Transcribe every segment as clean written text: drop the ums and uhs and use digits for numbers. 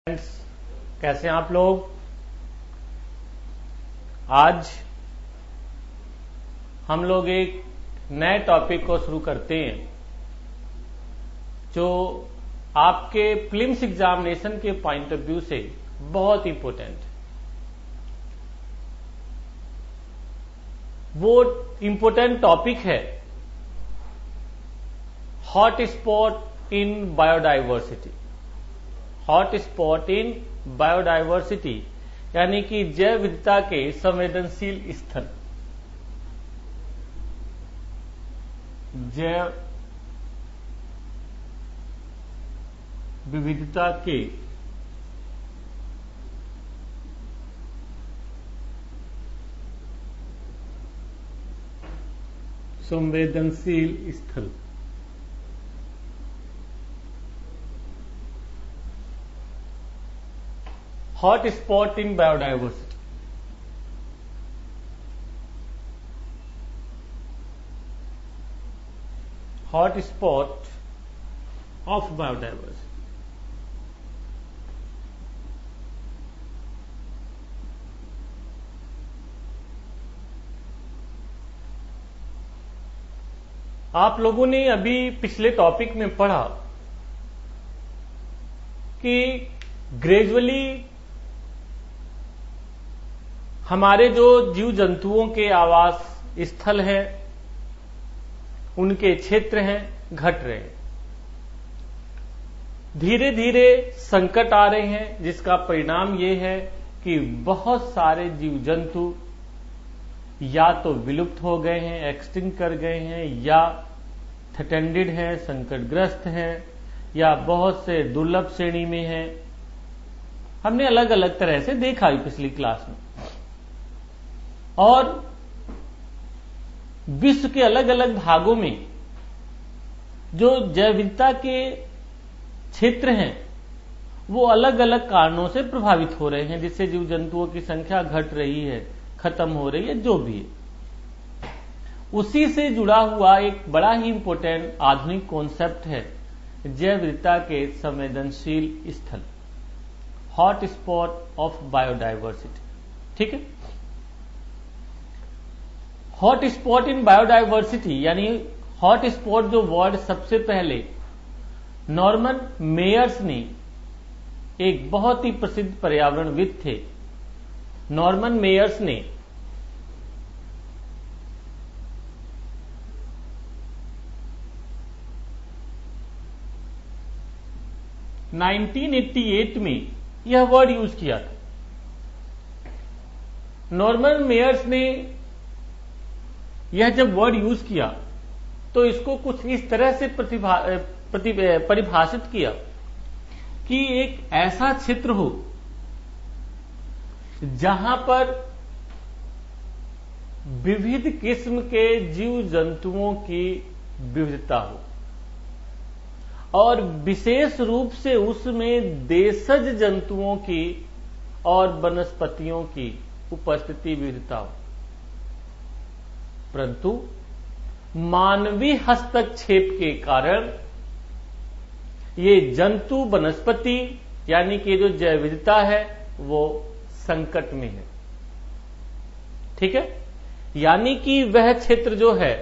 Friends, कैसे हैं आप लोग। आज हम लोग एक नए टॉपिक को शुरू करते हैं जो आपके प्रीलिम्स एग्जामिनेशन के पॉइंट ऑफ व्यू से बहुत इंपॉर्टेंट है। वो इंपॉर्टेंट टॉपिक है hot spot in biodiversity. Hot spot in biodiversity यानी कि जैव विविधता के संवेदनशील स्थल। जैव विविधता के संवेदनशील स्थल। Hot spot in biodiversity. Hot spot of biodiversity. आप लोगों ने अभी पिछले टॉपिक में पढ़ा कि ग्रेजुअली हमारे जो जीव जंतुओं के आवास स्थल हैं, उनके क्षेत्र हैं, घट रहे हैं। धीरे धीरे संकट आ रहे हैं, जिसका परिणाम ये है कि बहुत सारे जीव जंतु या तो विलुप्त हो गए हैं, एक्सटिंक्ट कर गए हैं, या थ्रेटेंडेड हैं, संकटग्रस्त हैं, या बहुत से दुर्लभ श्रेणी में हैं। हमने अलग अलग तरह से देखा पिछली क्लास में। और विश्व के अलग अलग भागों में जो जैव विविधता के क्षेत्र हैं वो अलग अलग कारणों से प्रभावित हो रहे हैं, जिससे जीव जंतुओं की संख्या घट रही है, खत्म हो रही है, जो भी है। उसी से जुड़ा हुआ एक बड़ा ही इंपॉर्टेंट आधुनिक कॉन्सेप्ट है जैव विविधता के संवेदनशील स्थल, हॉट स्पॉट ऑफ बायोडायवर्सिटी। ठीक है। हॉट स्पॉट इन बायोडायवर्सिटी यानी हॉट स्पॉट जो वर्ड सबसे पहले नॉर्मन मेयर्स ने, एक बहुत ही प्रसिद्ध पर्यावरणविद थे, नॉर्मन मेयर्स ने 1988 में यह वर्ड यूज किया था। नॉर्मन मेयर्स ने यह जब वर्ड यूज किया तो इसको कुछ इस तरह से परिभाषित किया कि एक ऐसा क्षेत्र हो जहां पर विविध किस्म के जीव जंतुओं की विविधता हो, और विशेष रूप से उसमें देशज जंतुओं की और वनस्पतियों की उपस्थिति विविधता हो, परंतु मानवीय हस्तक्षेप के कारण ये जंतु वनस्पति यानी कि जो जैव विविधता है वो संकट में है। ठीक है। यानी कि वह क्षेत्र जो है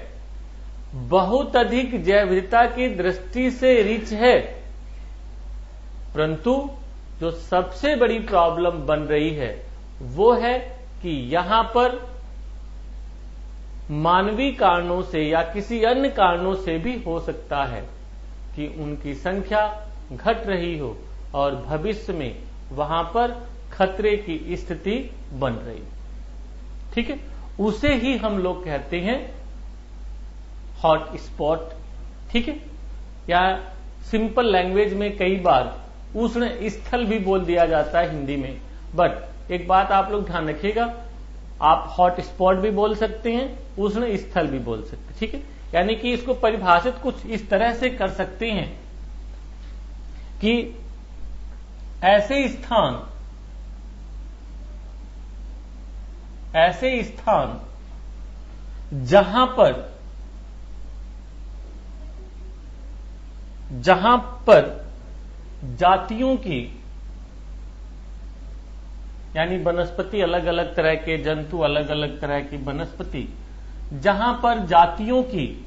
बहुत अधिक जैव विविधता की दृष्टि से रिच है, परंतु जो सबसे बड़ी प्रॉब्लम बन रही है वो है कि यहां पर मानवीय कारणों से या किसी अन्य कारणों से भी हो सकता है कि उनकी संख्या घट रही हो और भविष्य में वहां पर खतरे की स्थिति बन रही। ठीक है। उसे ही हम लोग कहते हैं हॉट स्पॉट। ठीक है। या सिंपल लैंग्वेज में कई बार उष्ण स्थल भी बोल दिया जाता है हिंदी में। बट एक बात आप लोग ध्यान रखिएगा, आप हॉट स्पॉट भी बोल सकते हैं, उष्ण स्थल भी बोल सकते हैं। ठीक है। यानी कि इसको परिभाषित कुछ इस तरह से कर सकते हैं कि ऐसे स्थान जहां पर जातियों की यानी वनस्पति अलग अलग तरह के, जंतु अलग अलग तरह की वनस्पति, जहां पर जातियों की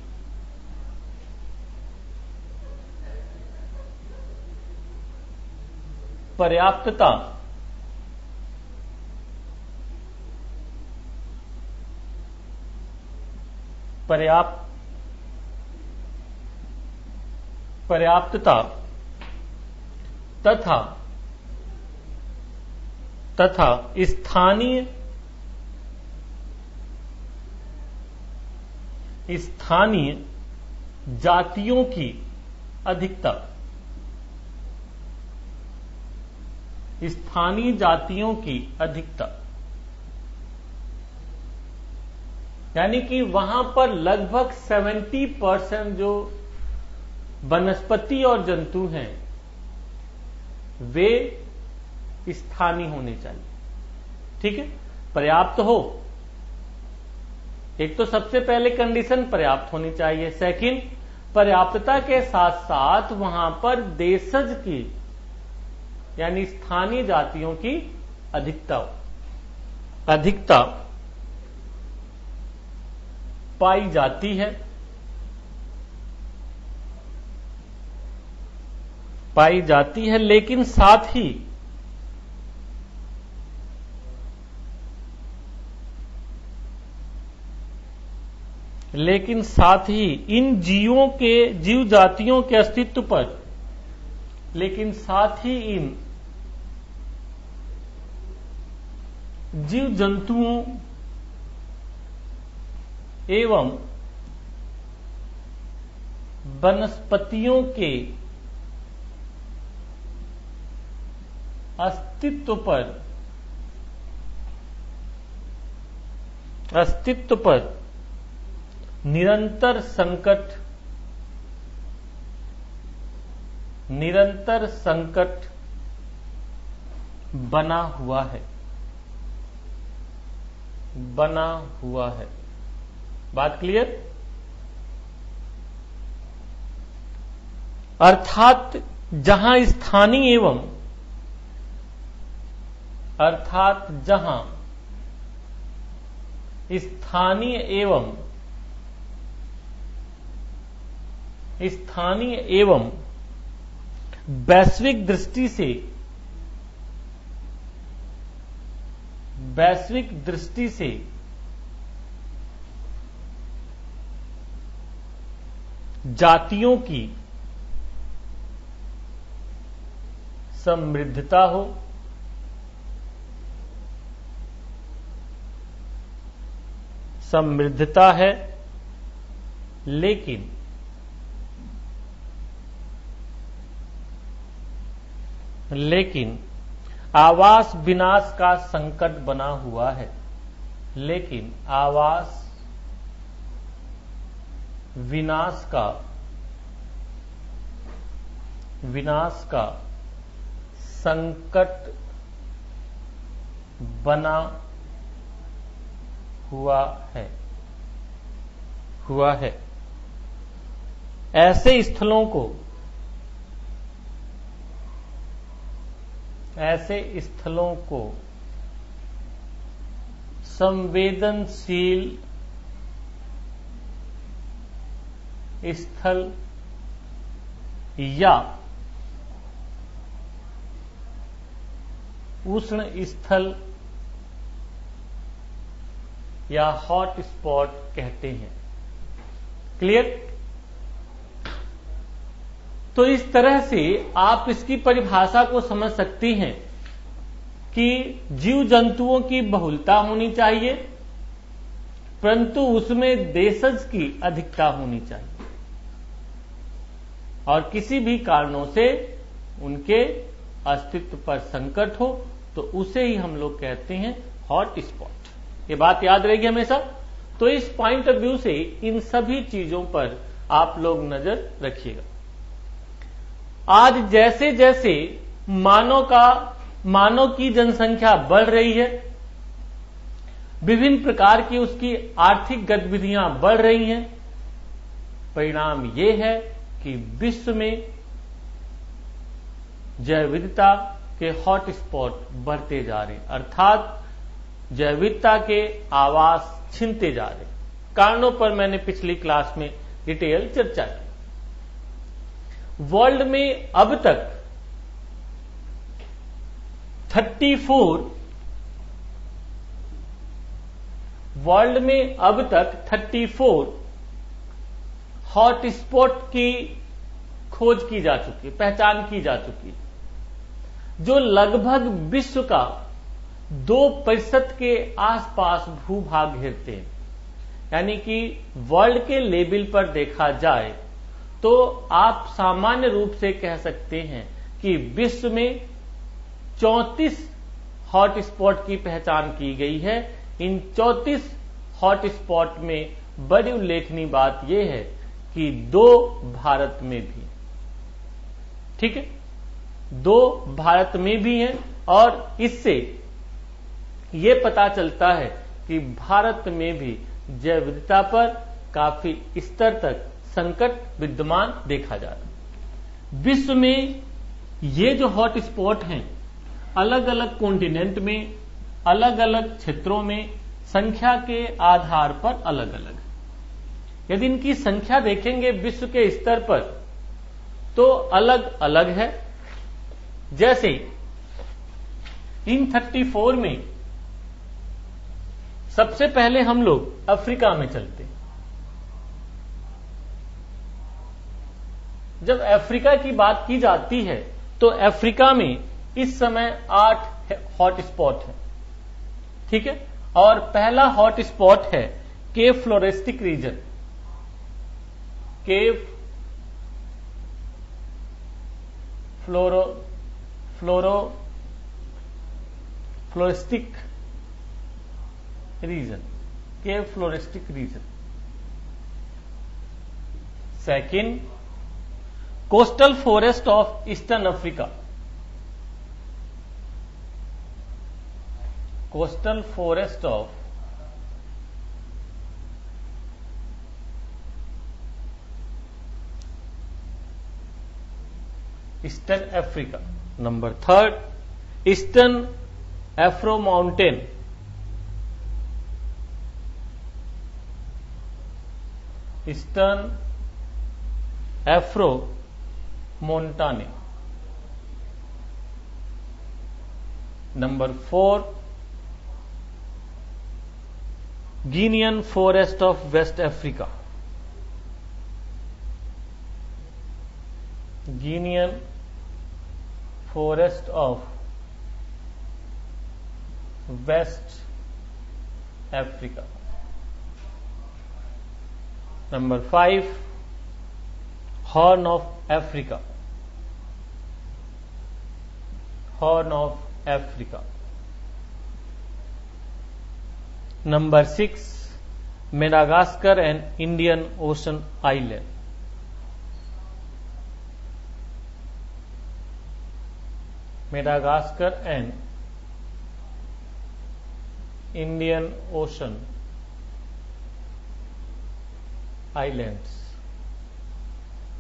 पर्याप्तता तथा स्थानीय जातियों की अधिकता, स्थानीय जातियों की अधिकता, यानी कि वहां पर लगभग 70% जो वनस्पति और जंतु हैं वे स्थानीय होने चाहिए। ठीक है, पर्याप्त हो, एक तो सबसे पहले कंडीशन पर्याप्त होनी चाहिए। सेकंड, पर्याप्तता के साथ साथ वहां पर देशज की यानी स्थानीय जातियों की अधिकता पाई जाती है, लेकिन साथ ही इन जीव जातियों के अस्तित्व पर, लेकिन साथ ही इन जीव जंतुओं एवं वनस्पतियों के अस्तित्व पर निरंतर संकट बना हुआ है। बात क्लियर? अर्थात जहां स्थानीय एवं वैश्विक दृष्टि से जातियों की समृद्धता हो, समृद्धता है, लेकिन आवास विनाश का संकट बना हुआ है। लेकिन आवास विनाश का संकट बना हुआ है। ऐसे स्थलों को संवेदनशील स्थल या उष्ण स्थल या हॉट स्पॉट कहते हैं। क्लियर? तो इस तरह से आप इसकी परिभाषा को समझ सकती हैं कि जीव जंतुओं की बहुलता होनी चाहिए, परंतु उसमें देशज की अधिकता होनी चाहिए, और किसी भी कारणों से उनके अस्तित्व पर संकट हो तो उसे ही हम लोग कहते हैं हॉट स्पॉट। ये बात याद रहेगी हमेशा। तो इस पॉइंट ऑफ व्यू से इन सभी चीजों पर आप लोग नजर रखिएगा। आज जैसे जैसे मानव की जनसंख्या बढ़ रही है, विभिन्न प्रकार की उसकी आर्थिक गतिविधियां बढ़ रही हैं, परिणाम यह है कि विश्व में जैव विविधता, के हॉटस्पॉट बढ़ते जा रहे, अर्थात जैव विविधता के आवास छीनते जा रहे। कारणों पर मैंने पिछली क्लास में डिटेल चर्चा की। वर्ल्ड में अब तक 34 हॉटस्पॉट की खोज की जा चुकी, पहचान की जा चुकी, जो लगभग विश्व का 2% के आसपास भूभाग घेरते हैं। यानी कि वर्ल्ड के लेवल पर देखा जाए तो आप सामान्य रूप से कह सकते हैं कि विश्व में 34 हॉटस्पॉट की पहचान की गई है। इन 34 हॉटस्पॉट में बड़ी उल्लेखनीय बात यह है कि 2 भारत में भी, ठीक है, 2 भारत में भी हैं, और इससे यह पता चलता है कि भारत में भी जैव विविधता पर काफी स्तर तक संकट विद्यमान देखा जा रहा है। विश्व में ये जो हॉटस्पॉट हैं अलग अलग कॉन्टिनेंट में, अलग अलग क्षेत्रों में संख्या के आधार पर अलग अलग। यदि इनकी संख्या देखेंगे विश्व के स्तर पर तो अलग अलग है। जैसे इन 34 में सबसे पहले हम लोग अफ्रीका में चलते हैं। जब अफ्रीका की बात की जाती है तो अफ्रीका में इस समय 8 हॉटस्पॉट है, ठीक है, और पहला हॉटस्पॉट है Cape Floristic Region, Cape Floristic Region, Cape Floristic Region. Second, coastal forest of eastern Africa, coastal forest of eastern Africa. Number third, eastern Afro mountain, eastern Afro montane. Number 4, Guinean forest of West Africa, Guinean forest of West Africa. Number 5, Horn of Africa, Horn of Africa. Number 6, Madagascar and Indian Ocean island, Madagascar and Indian Ocean islands.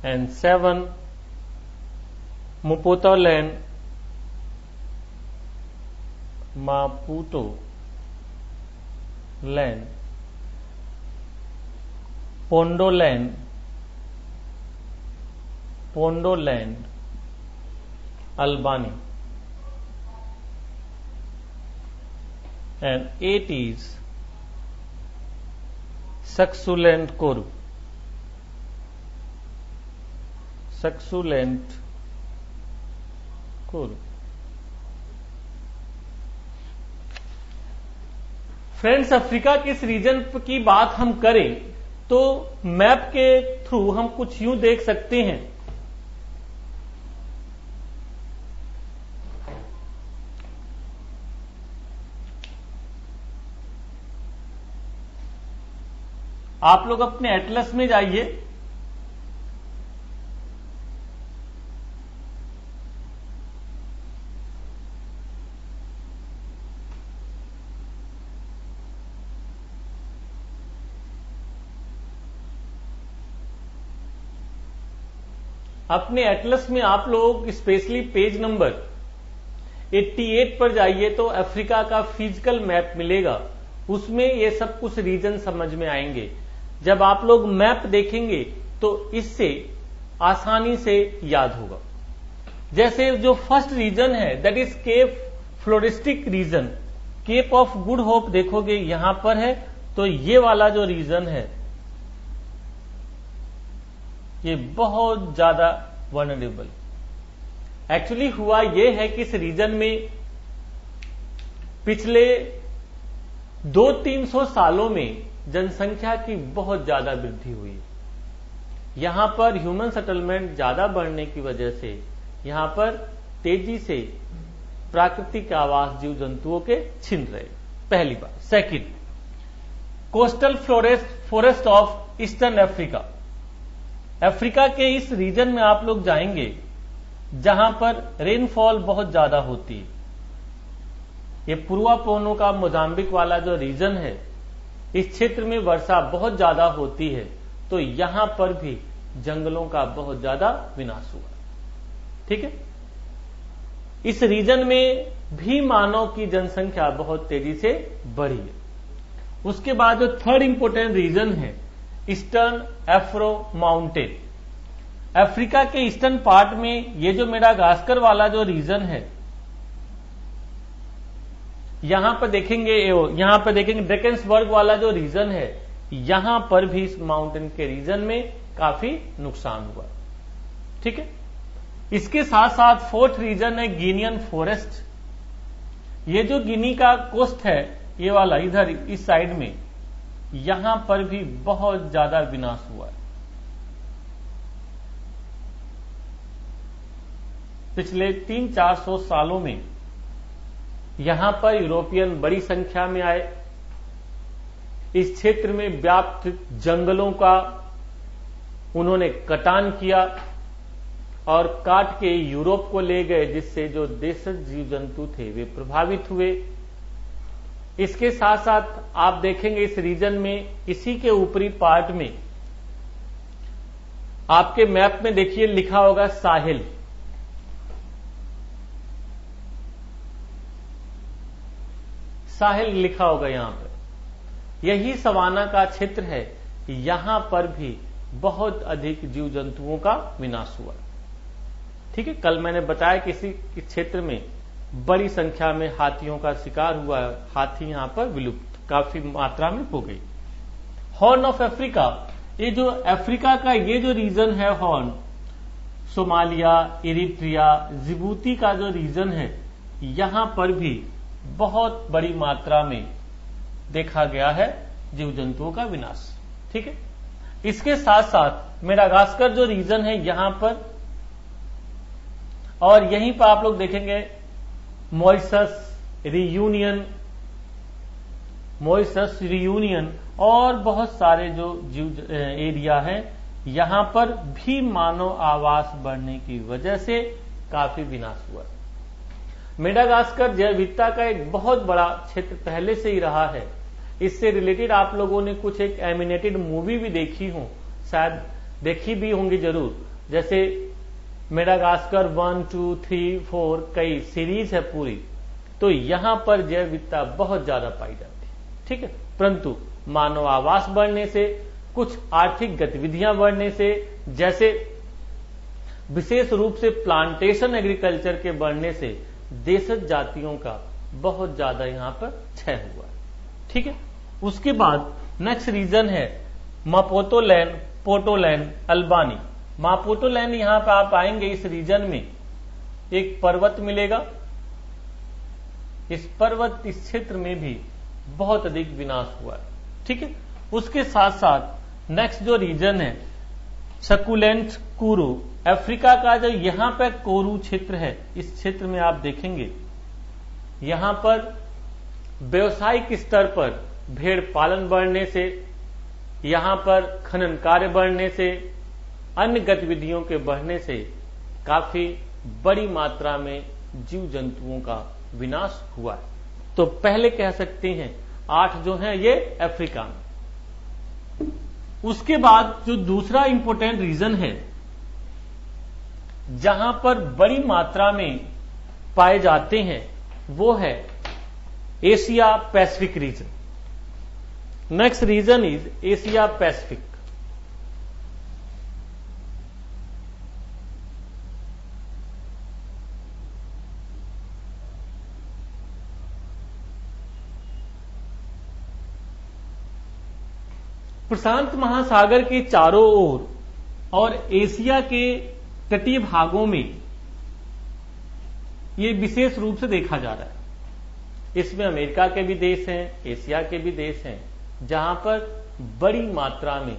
And 7, Maputo land, Maputo land, Pondo land, Pondo land, Albany. And 8 is Saxuland Koru, Saxuland Koru। Friends, Africa के इस reason की बात हम करें तो map के through हम कुछ यूं देख सकते हैं। आप लोग अपने एटलस में जाइए, अपने एटलस में आप लोग स्पेशली पेज नंबर 88 पर जाइए तो अफ्रीका का फिजिकल मैप मिलेगा, उसमें ये सब कुछ रीजन समझ में आएंगे। जब आप लोग मैप देखेंगे तो इससे आसानी से याद होगा। जैसे जो फर्स्ट रीजन है that is Cape floristic region, Cape of Good Hope देखोगे यहां पर है, तो ये वाला जो रीजन है ये बहुत ज्यादा वनरेबल। एक्चुअली हुआ ये है कि इस रीजन में पिछले 200-300 सालों में जनसंख्या की बहुत ज्यादा वृद्धि हुई है। यहां पर ह्यूमन सेटलमेंट ज्यादा बढ़ने की वजह से यहां पर तेजी से प्राकृतिक आवास जीव जंतुओं के छिन रहे, पहली बात। Second, coastal forest of eastern Africa. Africa के इस रीजन में आप लोग जाएंगे जहां पर रेनफॉल बहुत ज्यादा होती है। ये पूर्वा पोनो का मोजाम्बिक वाला जो रीजन है, इस क्षेत्र में वर्षा बहुत ज्यादा होती है, तो यहां पर भी जंगलों का बहुत ज्यादा विनाश हुआ। ठीक है, इस रीजन में भी मानव की जनसंख्या बहुत तेजी से बढ़ी है। उसके बाद जो थर्ड इंपोर्टेंट रीजन है ईस्टर्न एफ्रो माउंटेन। अफ्रीका के ईस्टर्न पार्ट में ये जो मेडागास्कर वाला जो रीजन है, यहां पर देखेंगे ड्रेकेंसबर्ग वाला जो रीजन है, यहां पर भी इस माउंटेन के रीजन में काफी नुकसान हुआ। ठीक है, इसके साथ साथ फोर्थ रीजन है गिनियन फॉरेस्ट। ये जो गिनी का कोस्ट है, ये वाला इधर इस साइड में, यहां पर भी बहुत ज्यादा विनाश हुआ है। पिछले 300-400 सालों में यहां पर यूरोपियन बड़ी संख्या में आए, इस क्षेत्र में व्याप्त जंगलों का उन्होंने कटान किया और काट के यूरोप को ले गए, जिससे जो देशज जीव जंतु थे वे प्रभावित हुए। इसके साथ साथ आप देखेंगे इस रीजन में, इसी के ऊपरी पार्ट में आपके मैप में देखिए लिखा होगा साहिल। साहिल लिखा होगा यहां पर, यही सवाना का क्षेत्र है। यहां पर भी बहुत अधिक जीव जंतुओं का विनाश हुआ। ठीक है, कल मैंने बताया कि इसी क्षेत्र में बड़ी संख्या में हाथियों का शिकार हुआ है। हाथी यहां पर विलुप्त काफी मात्रा में हो गई। हॉर्न ऑफ अफ्रीका, ये जो अफ्रीका का ये जो रीजन है हॉर्न, सोमालिया, इरिट्रिया, जिबूती का जो रीजन है, यहां पर भी बहुत बड़ी मात्रा में देखा गया है जीव जंतुओं का विनाश। ठीक है, इसके साथ साथ मेडागास्कर जो रीजन है यहां पर, और यहीं पर आप लोग देखेंगे मॉरिशस रियूनियन और बहुत सारे जो जीव एरिया है, यहां पर भी मानव आवास बढ़ने की वजह से काफी विनाश हुआ। मेडागास्कर जैव विविधता का एक बहुत बड़ा क्षेत्र पहले से ही रहा है। इससे रिलेटेड आप लोगों ने कुछ एक एनिमेटेड मूवी भी देखी हो, शायद देखी भी होंगी जरूर, जैसे मेडागास्कर 1, 2, 3, 4 कई सीरीज है पूरी। तो यहां पर जैव विविधता बहुत ज्यादा पाई जाती है। ठीक है, परंतु मानव आवास बढ़ने से, कुछ आर्थिक गतिविधियां बढ़ने से, जैसे विशेष रूप से प्लांटेशन एग्रीकल्चर के बढ़ने से देशज जातियों का बहुत ज्यादा यहां पर क्षय हुआ। ठीक है, उसके बाद नेक्स्ट रीजन है मापुतोलैंड, पोर्टोलैंड, अल्बानी। मापुतोलैंड यहां पर आप आएंगे, इस रीजन में एक पर्वत मिलेगा। इस क्षेत्र में भी बहुत अधिक विनाश हुआ है। ठीक है, उसके साथ साथ नेक्स्ट जो रीजन है सकुलेंट कुरू, अफ्रीका का जो यहां पर कोरू क्षेत्र है, इस क्षेत्र में आप देखेंगे यहां पर व्यवसायिक स्तर पर भेड़ पालन बढ़ने से, यहां पर खनन कार्य बढ़ने से, अन्य गतिविधियों के बढ़ने से काफी बड़ी मात्रा में जीव जंतुओं का विनाश हुआ है। तो पहले कह सकते हैं 8 जो हैं ये अफ्रीका में। उसके बाद जो दूसरा इंपॉर्टेंट रीजन है जहां पर बड़ी मात्रा में पाए जाते हैं वो है Asia Pacific region. Next region is Asia Pacific. प्रशांत महासागर के चारों ओर और एशिया के तटीय भागों में ये विशेष रूप से देखा जा रहा है। इसमें अमेरिका के भी देश हैं, एशिया के भी देश हैं, जहां पर बड़ी मात्रा में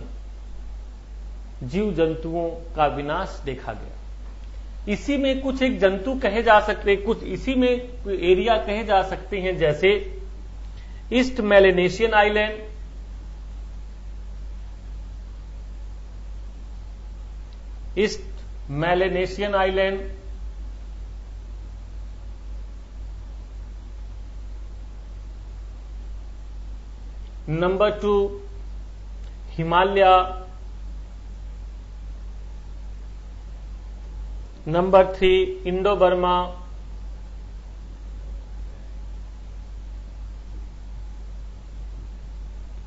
जीव जंतुओं का विनाश देखा गया। इसी में कुछ एक जंतु कहे जा सकते, कुछ इसी में एरिया कहे जा सकते हैं, जैसे East Melanesian island, East Melanesian island, number 2 Himalaya, number 3 Indo Burma,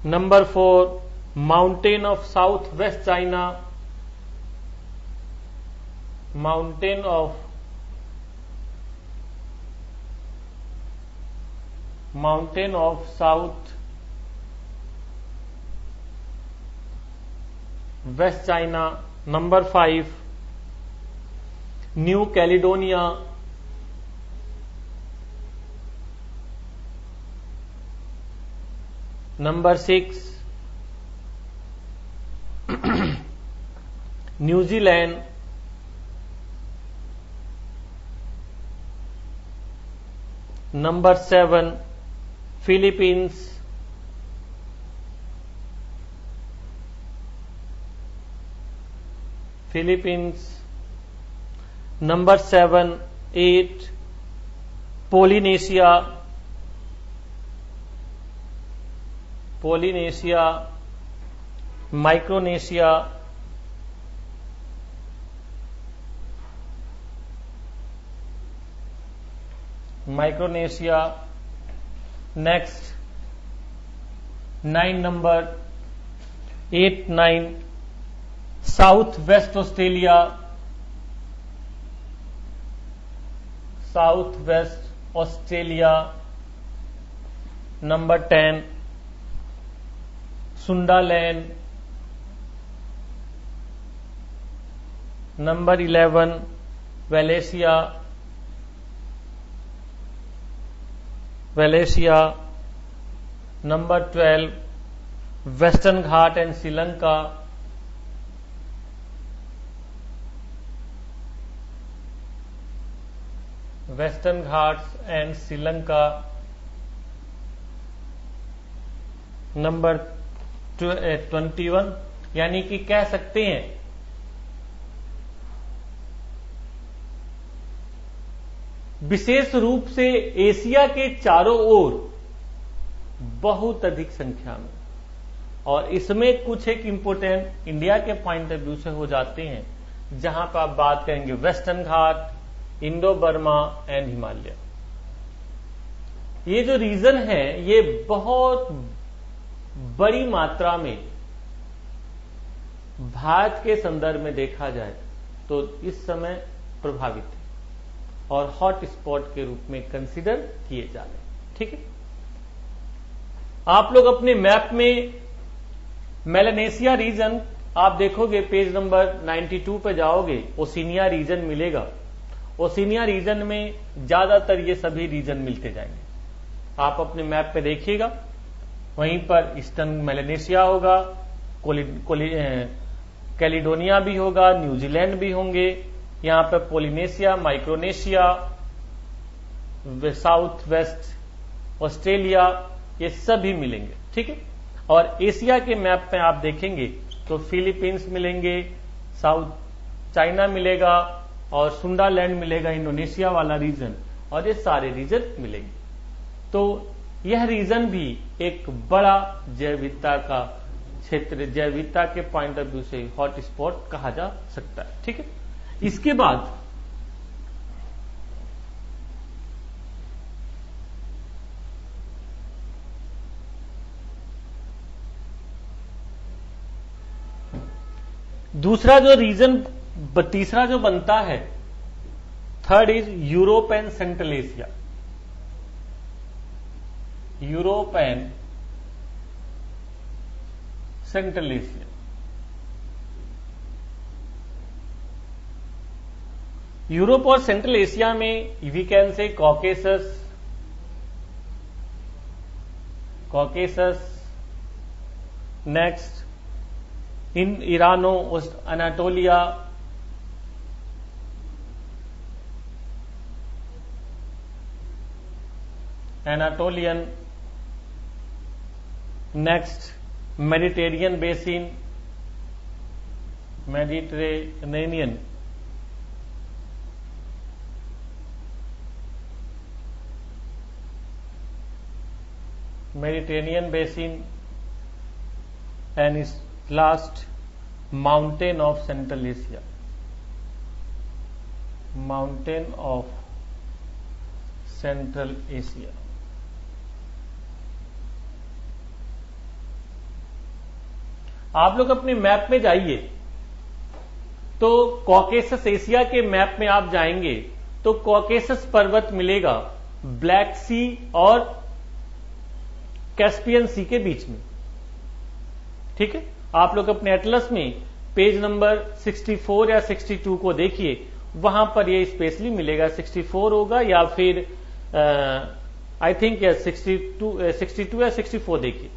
number 4 mountain of south west China, mountain of south west China, number 5 New Caledonia, number 6 New Zealand, number 7 Philippines, number 7, 8 Polynesia, Micronesia, next 9 number 8, 9 south west Australia, number 10 Sundaland, number 11 Wallacea, number 12 Western Ghat and Sri Lanka, Western Ghats and Sri Lanka, number 21, यानी कि कह सकते हैं विशेष रूप से Asia के चारों ओर बहुत अधिक संख्या में, और इसमें कुछ एक इंपोर्टेंट इंडिया के पॉइंट ऑफ व्यू से हो जाते हैं, जहां पर आप बात करेंगे western Ghat, Indo Burma and Himalaya. ये जो रीजन है ये बहुत बड़ी मात्रा में भारत के संदर्भ में देखा जाए तो इस समय प्रभावित है और हॉट स्पॉट के रूप में कंसीडर किए जा रहे हैं। ठीक है, आप लोग अपने मैप में मेलेनेशिया रीजन आप देखोगे, पेज नंबर 92 पे जाओगे, ओशिनिया रीजन मिलेगा। ओशिनिया रीजन में ज्यादातर ये सभी रीजन मिलते जाएंगे। आप अपने मैप पे देखिएगा, वहीं पर ईस्टर्न मेलेनेशिया होगा, कैलिडोनिया भी होगा, न्यूजीलैंड भी होंगे, यहां पर Polynesia, Micronesia, south west Australia, ये सभी मिलेंगे। ठीक है, और एशिया के मैप में आप देखेंगे तो फिलीपींस मिलेंगे, साउथ चाइना मिलेगा और सुंडालैंड मिलेगा, इंडोनेशिया वाला रीजन, और ये सारे रीजन मिलेंगे। तो यह रीजन भी एक बड़ा जैव विविधता का क्षेत्र, जैव विविधता के पॉइंट ऑफ व्यू से हॉट स्पॉट कहा जा सकता है। ठीक है, इसके बाद दूसरा जो रीजन, तीसरा जो बनता है, third is Europe and Central Asia. Europe and Central Asia. Europe और सेंट्रल एशिया में we can say Caucasus, next in Irano Anatolia, Anatolian, next Mediterranean basin, Mediterranean, Mediterranean basin, and is last mountain of Central Asia, mountain of Central Asia। आप लोग अपने map में जाइए तो Caucasus Asia के map में आप जाएंगे तो कॉकेसस पर्वत मिलेगा ब्लैक सी और कैस्पियन सी के बीच में। ठीक है, आप लोग अपने एटलस में पेज नंबर 64 या 62 को देखिए, वहां पर ये स्पेशली मिलेगा। 64 होगा या फिर आई थिंक या 62 या 64 देखिए।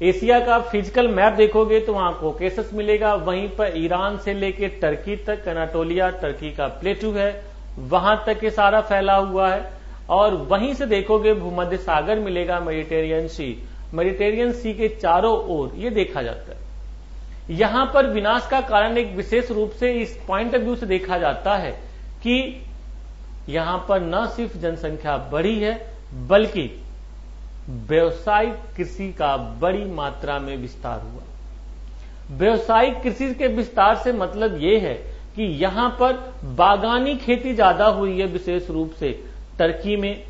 एशिया का फिजिकल मैप देखोगे तो वहां कोकेसस मिलेगा, वहीं पर ईरान से लेके टर्की तक, अनाटोलिया टर्की का प्लेटू है, वहां तक ये सारा फैला हुआ है। और वहीं से देखोगे भूमध्य सागर मिलेगा, मेडिटेरियन सी, मेडिटेरियन सी के चारों ओर ये देखा जाता है। यहां पर विनाश का कारण एक विशेष रूप से इस पॉइंट ऑफ व्यू से देखा जाता है कि यहां पर न सिर्फ जनसंख्या बढ़ी है बल्कि व्यवसायिक कृषि का बड़ी मात्रा में विस्तार हुआ। व्यवसायिक कृषि के विस्तार से मतलब यह है कि यहां पर बागानी खेती ज्यादा हुई है, विशेष रूप से टर्की में,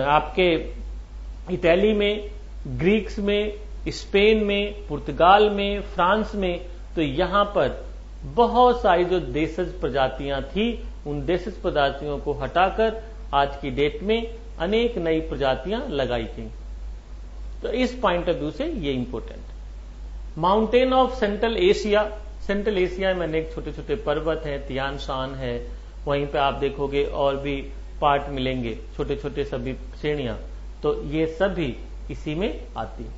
आपके इटली में, ग्रीक्स में, स्पेन में, पुर्तगाल में, फ्रांस में। तो यहां पर बहुत सारी जो देशज प्रजातियां थी, उन देशज प्रजातियों को हटाकर आज की डेट में अनेक नई प्रजातियां लगाई गई। तो इस पॉइंट ऑफ व्यू से ये important. Mountain of central Asia, central Asia में अनेक छोटे छोटे पर्वत हैं, तियान शान है, वहीं पे आप देखोगे और भी पार्ट मिलेंगे, छोटे छोटे सभी श्रेणियां, तो ये सभी इसी में आती है।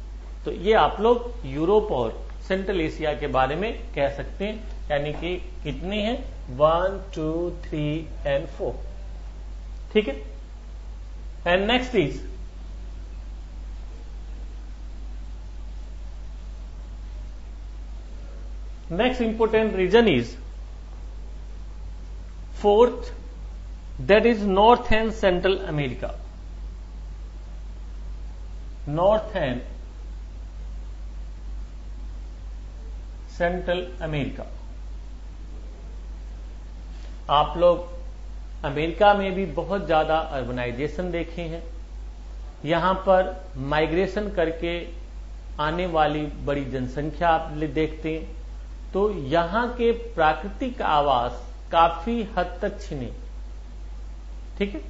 तो ये आप लोग यूरोप और सेंट्रल एशिया के बारे में कह सकते हैं, यानी कि कितने हैं, 1 2 3 एंड 4। ठीक है, and next is next important region is fourth, that is North and Central America, North and Central America। आप लोग अमेरिका में भी बहुत ज्यादा अर्बनाइजेशन देखे हैं, यहां पर माइग्रेशन करके आने वाली बड़ी जनसंख्या आप देखते हैं। तो यहां के प्राकृतिक आवास काफी हद तक छिने, ठीक है,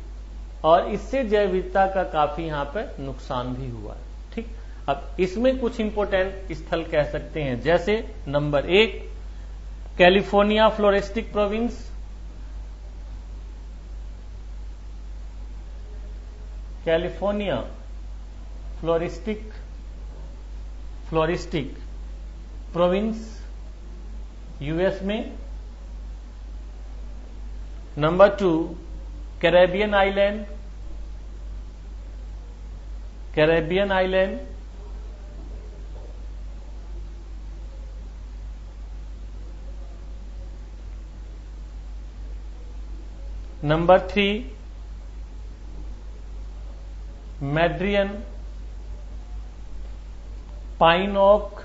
और इससे जैव विविधता का काफी यहां पर नुकसान भी हुआ है। ठीक, अब इसमें कुछ इंपोर्टेंट स्थल कह सकते हैं, जैसे number 1 California floristic province, California floristic province US में। Number 2 Caribbean island, Caribbean island. Number 3 Madrean pine oak,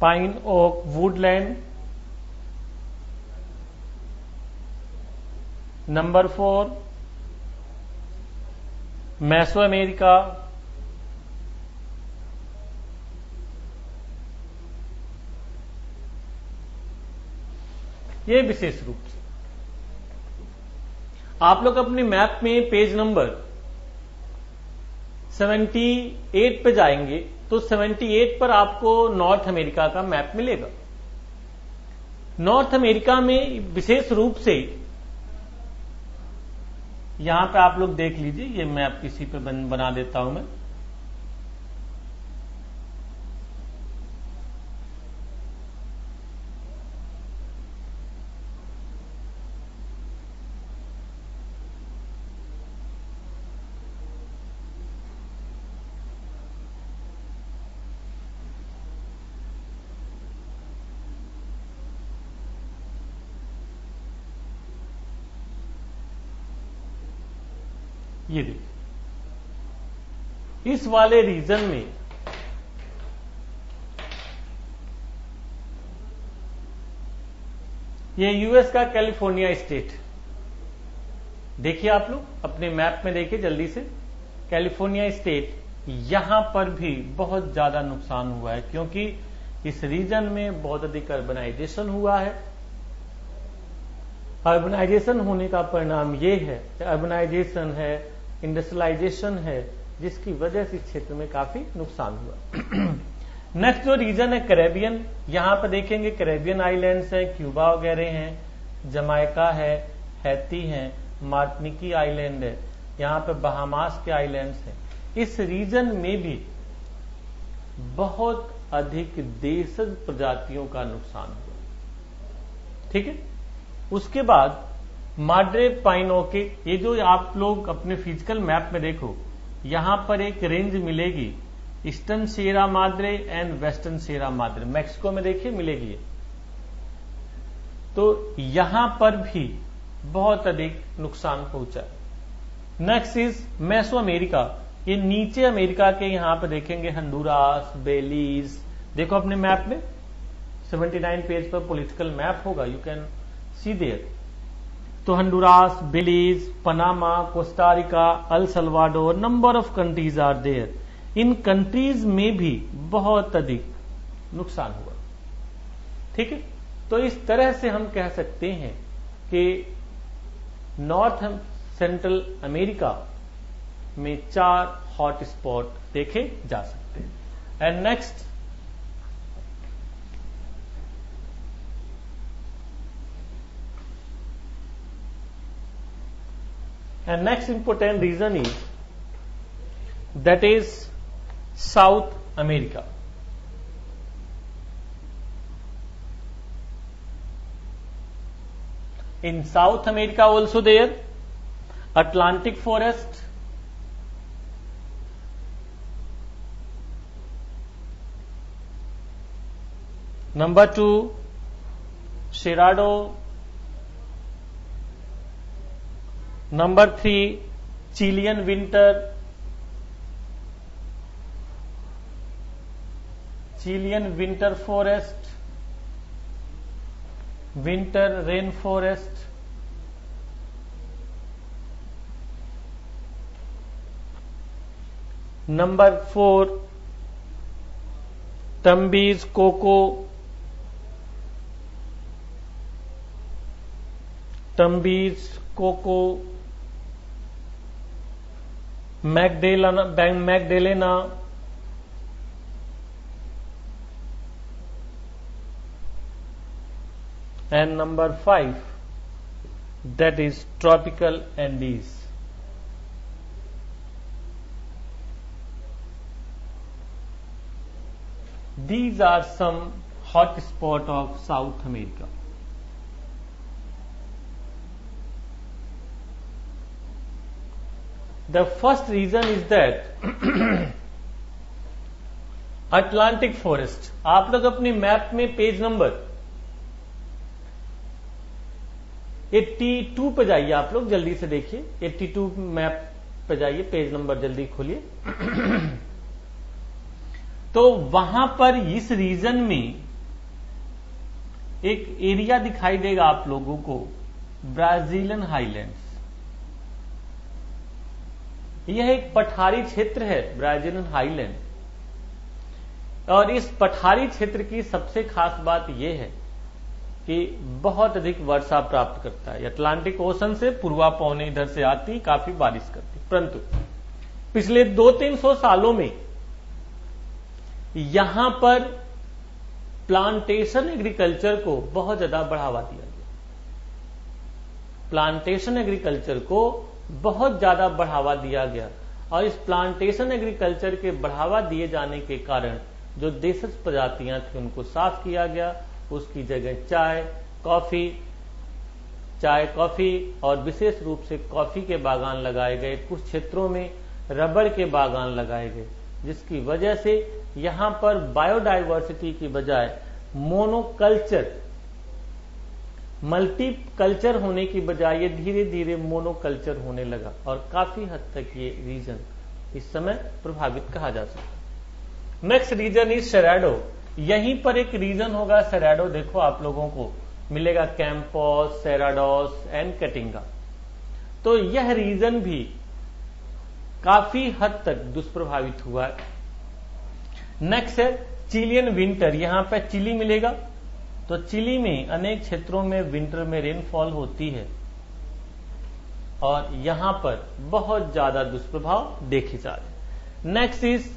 pine oak woodland. Number 4 मैसो अमेरिका, ये विशेष रूप से आप लोग अपने मैप में पेज नंबर 78 पे जाएंगे तो 78 पर आपको नॉर्थ अमेरिका का मैप मिलेगा। नॉर्थ अमेरिका में विशेष रूप से यहां पे आप लोग देख लीजिए, ये मैप इसी पे बना देता हूं मैं। ये देखिए, इस वाले रीजन में ये यूएस का कैलिफोर्निया स्टेट, देखिए आप लोग अपने मैप में देखिए जल्दी से, कैलिफोर्निया स्टेट, यहां पर भी बहुत ज्यादा नुकसान हुआ है क्योंकि इस रीजन में बहुत अधिक अर्बनाइजेशन हुआ है। अर्बनाइजेशन होने का परिणाम ये है, अर्बनाइजेशन है, इंडस्ट्रियलाइजेशन है, जिसकी वजह से इस क्षेत्र में काफी नुकसान हुआ। नेक्स्ट जो रीजन है कैरेबियन, यहां पर देखेंगे कैरेबियन आइलैंड्स है, क्यूबा वगैरह हैं, जमाइका है, हैती है, मार्टिनिकी आइलैंड है, यहां पर बहामास के आइलैंड्स हैं। इस रीजन में भी बहुत अधिक देशज प्रजातियों का नुकसान हुआ। ठीक है, उसके बाद माड्रे पाइनोके, ये जो आप लोग अपने फिजिकल मैप में देखो, यहां पर एक रेंज मिलेगी eastern Sierra Madre and western Sierra Madre, Mexico में देखिए मिलेगी। तो यहां पर भी बहुत अधिक नुकसान पहुंचा। नेक्स्ट इज मेसो अमेरिका, ये नीचे अमेरिका के यहां पर देखेंगे हंडुरास, बेलीज, देखो अपने मैप में 79 पेज पर पॉलिटिकल मैप होगा, यू कैन सी देयर। तो Honduras, Belize, Panama, Costa Rica, El Salvador, number of countries are there. इन कंट्रीज में भी बहुत अधिक नुकसान हुआ। ठीक है, तो इस तरह से हम कह सकते हैं कि नॉर्थ सेंट्रल अमेरिका में 4 हॉट स्पॉट देखे जा सकते हैं। And next, and next important region is that is South America. In South America also there Atlantic forest, number 2 Cerrado, number 3 Chilean winter forest, winter rainforest, number 4 Tumbes cocoa, Magdalena, and number 5 that is tropical Andes. These are some hot spots of South America. The first reason is that Atlantic forest, आप लोग अपनी map में page number 82 पे जाइए, आप लोग जल्दी से देखिए 82 मैप पे जाइए, पेज नंबर जल्दी खोलिए। तो वहां पर इस रीजन में एक एरिया दिखाई देगा आप लोगों को, ब्राजीलियन हाईलैंड्स। यह एक पठारी क्षेत्र है, ब्राजीलियन हाईलैंड। और इस पठारी क्षेत्र की सबसे खास बात यह है कि बहुत अधिक वर्षा प्राप्त करता है। अटलांटिक ओशन से पूर्वा पौने इधर से आती, काफी बारिश करती। परंतु पिछले 200-300 सालों में यहां पर प्लांटेशन एग्रीकल्चर को बहुत ज्यादा बढ़ावा दिया गया। प्लांटेशन एग्रीकल्चर को बहुत ज्यादा बढ़ावा दिया गया और इस प्लांटेशन एग्रीकल्चर के बढ़ावा दिए जाने के कारण जो देशज प्रजातियां थी उनको साफ किया गया। उसकी जगह चाय, कॉफी और विशेष रूप से कॉफी के बागान लगाए गए। कुछ क्षेत्रों में रबड़ के बागान लगाए गए, जिसकी वजह से यहां पर बायोडायवर्सिटी की बजाय मोनोकल्चर, मल्टीकल्चर होने की बजाय ये धीरे धीरे मोनोकल्चर होने लगा और काफी हद तक ये रीजन इस समय प्रभावित कहा जा सकता है। Next region is Cerrado. यहीं पर एक रीजन होगा सेराडो, देखो आप लोगों को मिलेगा कैंपस, सेराडोस एंड कैटिंगा। तो यह रीजन भी काफी हद तक दुष्प्रभावित हुआ है। नेक्स्ट है चिलियन विंटर। यहां पर चिली मिलेगा, तो चिली में अनेक क्षेत्रों में विंटर में रेनफॉल होती है और यहां पर बहुत ज्यादा दुष्प्रभाव देखे जा रहे। Next is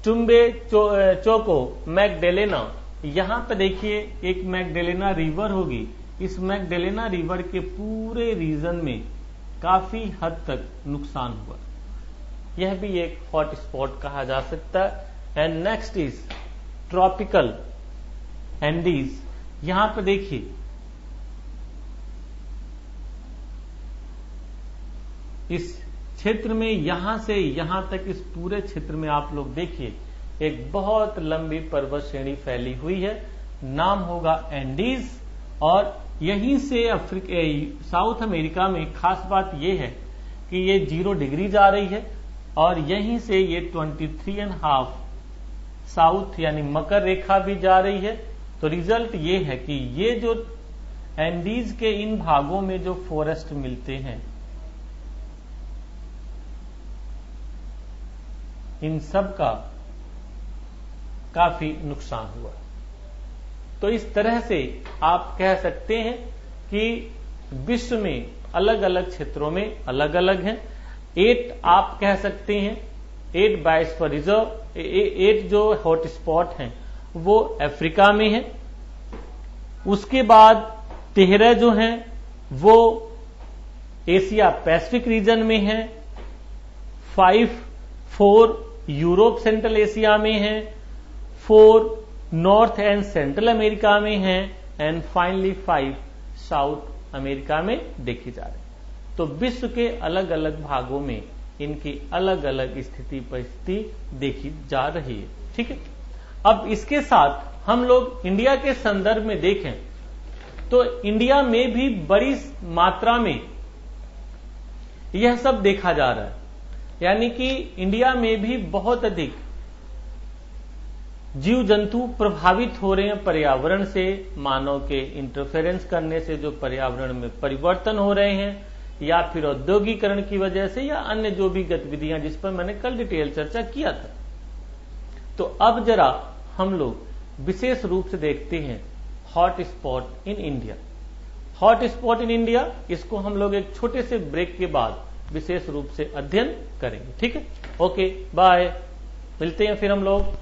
Tumbes Choco Magdalena. यहां पर देखिए एक मैगडेलेना रिवर होगी। इस मैगडेलेना रिवर के पूरे रीजन में काफी हद तक नुकसान हुआ। यह भी एक हॉट स्पॉट कहा जा सकता है। And next is tropical Andes. यहां पर देखिए इस क्षेत्र में यहां से यहां तक इस पूरे क्षेत्र में आप लोग देखिए एक बहुत लंबी पर्वत श्रेणी फैली हुई है, नाम होगा एंडीज। और यहीं से साउथ अमेरिका में खास बात यह है कि ये 0 डिग्री जा रही है और यहीं से ये 23.5 साउथ यानी मकर रेखा भी जा रही है। तो रिजल्ट ये है कि ये जो एंडीज के इन भागों में जो फॉरेस्ट मिलते हैं, इन सब का काफी नुकसान हुआ। तो इस तरह से आप कह सकते हैं कि विश्व में अलग अलग क्षेत्रों में अलग अलग हैं। 8 आप कह सकते हैं 8 बायोस्फीयर रिजर्व, 8 जो हॉट स्पॉट हैं वो अफ्रीका में है। उसके बाद 13 जो हैं वो एशिया पैसिफिक रीजन में है, 4 यूरोप सेंट्रल एशिया में है, 4 नॉर्थ एंड सेंट्रल अमेरिका में है एंड फाइनली 5 साउथ अमेरिका में देखी जा रही। तो विश्व के अलग अलग भागों में इनकी अलग अलग स्थिति परिस्थिति देखी जा रही है। ठीक है, अब इसके साथ हम लोग इंडिया के संदर्भ में देखें तो इंडिया में भी बड़ी मात्रा में यह सब देखा जा रहा है। यानी कि इंडिया में भी बहुत अधिक जीव जंतु प्रभावित हो रहे हैं पर्यावरण से, मानव के इंटरफेरेंस करने से जो पर्यावरण में परिवर्तन हो रहे हैं, या फिर औद्योगिकरण की वजह से, या अन्य जो भी गतिविधियां जिस पर मैंने कल डिटेल चर्चा किया था। तो अब जरा हम लोग विशेष रूप से देखते हैं hot spot in India. Hot spot in India, इसको हम लोग एक छोटे से ब्रेक के बाद विशेष रूप से अध्ययन करेंगे। ठीक है, ओके बाय, मिलते हैं फिर हम लोग।